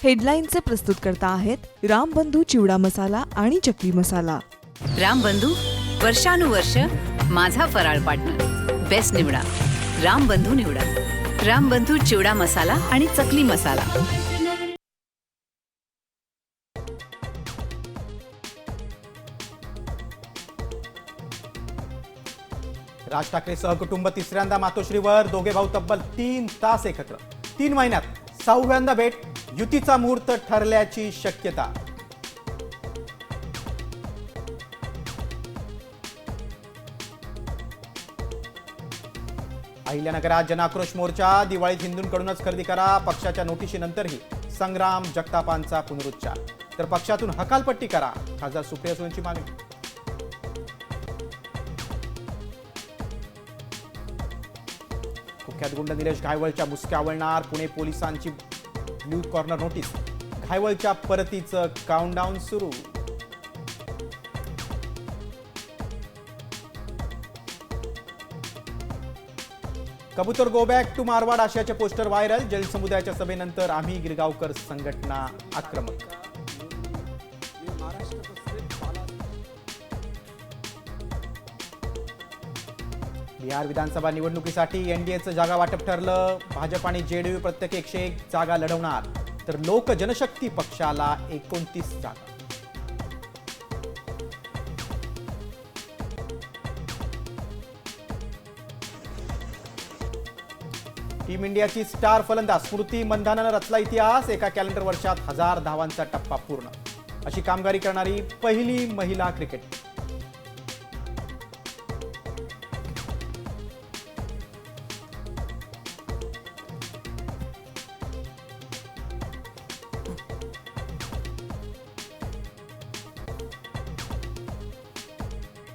हेडलाईनचे प्रस्तुतकर्ता आहेत रामबंधू चिवडा मसाला आणि चकली मसाला। रामबंधू वर्षानुवर्ष माझा फराळ पार्टनर। बेस्ट निवडा, रामबंधू निवडा। रामबंधू चिवडा मसाला आणि चकली मसाला। राज ठाकरे सहकुटुंब तिसऱ्यांदा मातोश्रीवर, दोघे भाऊ तब्बल 3 तास एकत्र। 3 महिन्यात 6व्यांदा भेट, युतीचा मुहूर्त ठरल्याची शक्यता। अहिल्यानगरात जनाक्रोश मोर्चा, दिवाळीत हिंदूंकडूनच खरेदी करा, पक्षाच्या नोटिशीनंतरही संग्राम जगतापांचा पुनरुच्चार। तर पक्षातून हकालपट्टी करा, खासदार सुप्रिया सुळेंची मागणी। कुख्यात गुंड निलेश घायवळच्या मुसक्या आवळणार, पुणे पोलिसांची ब्लू कॉर्नर नोटीस। घायवळच्या परतीचं काउंटडाऊन सुरू। कबूतर गो बॅक टू मारवाड आशयाचे पोस्टर व्हायरल, जैन समुदायाच्या सभेनंतर आम्ही गिरगावकर संघटना आक्रमक। बिहार विधानसभा निवडणुकीसाठी एनडीएचं जागा वाटप ठरलं, भाजप आणि जेडीयू प्रत्येकी 101 जागा लढवणार, तर लोक जनशक्ती पक्षाला 29 जागा। टीम इंडियाची स्टार फलंदाज स्मृती मंधानानं रचला इतिहास, एका कॅलेंडर वर्षात 1000 धावांचा टप्पा पूर्ण, अशी कामगिरी करणारी पहिली महिला क्रिकेट